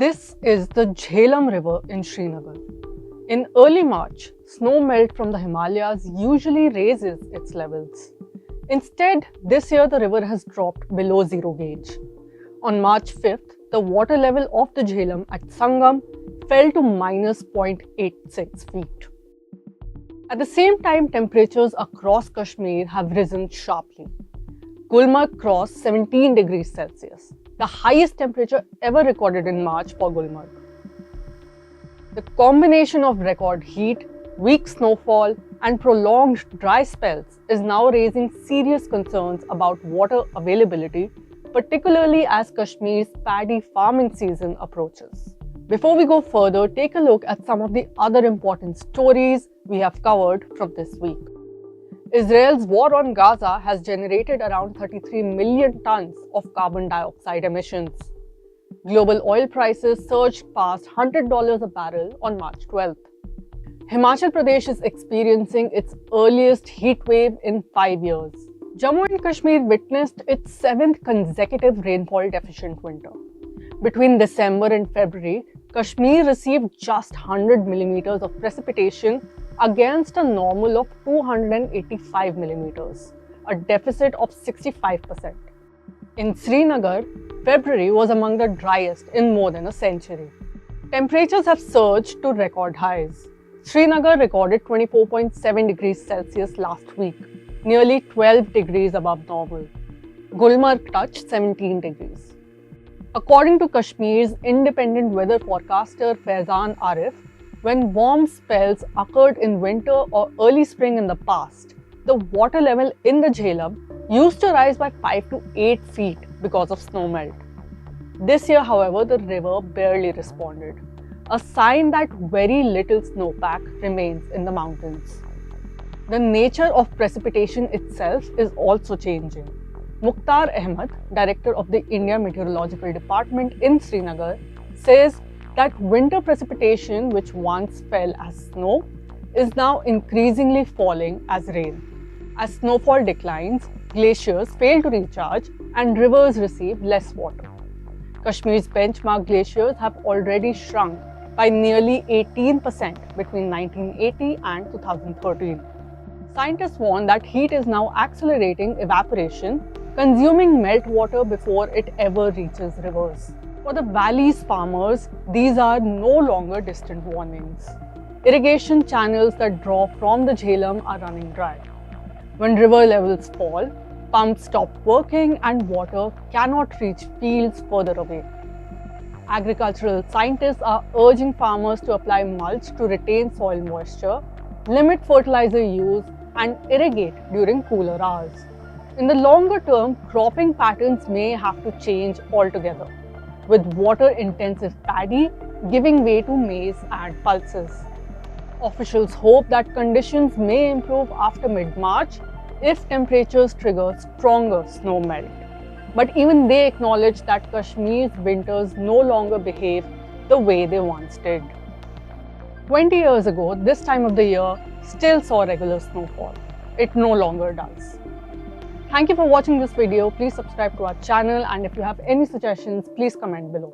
This is the Jhelum River in Srinagar. In early March, snow melt from the Himalayas usually raises its levels. Instead, this year the river has dropped below zero gauge. On March 5th, the water level of the Jhelum at Sangam fell to minus 0.86 feet. At the same time, temperatures across Kashmir have risen sharply. Gulmarg crossed 17 degrees Celsius, the highest temperature ever recorded in March for Gulmarg. The combination of record heat, weak snowfall, and prolonged dry spells is now raising serious concerns about water availability, particularly as Kashmir's paddy farming season approaches. Before we go further, take a look at some of the other important stories we have covered from this week. Israel's war on Gaza has generated around 33 million tons of carbon dioxide emissions. Global oil prices surged past $100 a barrel on March 12th. Himachal Pradesh is experiencing its earliest heat wave in 5 years. Jammu and Kashmir witnessed its 7th consecutive rainfall deficient winter. Between December and February, Kashmir received just 100 millimeters of precipitation against a normal of 285 millimeters, a deficit of 65%. In Srinagar, February was among the driest in more than a century. Temperatures have surged to record highs. Srinagar recorded 24.7 degrees Celsius last week, nearly 12 degrees above normal. Gulmarg touched 17 degrees. According to Kashmir's independent weather forecaster Faizan Arif, when warm spells occurred in winter or early spring in the past, the water level in the Jhelum used to rise by 5 to 8 feet because of snow melt. This year, however, the river barely responded, a sign that very little snowpack remains in the mountains. The nature of precipitation itself is also changing. Mukhtar Ahmed, director of the India Meteorological Department in Srinagar, says that winter precipitation, which once fell as snow, is now increasingly falling as rain. As snowfall declines, glaciers fail to recharge and rivers receive less water. Kashmir's benchmark glaciers have already shrunk by nearly 18% between 1980 and 2013. Scientists warn that heat is now accelerating evaporation, consuming meltwater before it ever reaches rivers. For the valley's farmers, these are no longer distant warnings. Irrigation channels that draw from the Jhelum are running dry. When river levels fall, pumps stop working and water cannot reach fields further away. Agricultural scientists are urging farmers to apply mulch to retain soil moisture, limit fertilizer use, and irrigate during cooler hours. In the longer term, cropping patterns may have to change altogether, with water-intensive paddy giving way to maize and pulses. Officials hope that conditions may improve after mid-March if temperatures trigger stronger snow melt. But even they acknowledge that Kashmir's winters no longer behave the way they once did. 20 years ago, this time of the year still saw regular snowfall. It no longer does. Thank you for watching this video. Please subscribe to our channel, and if you have any suggestions, please comment below.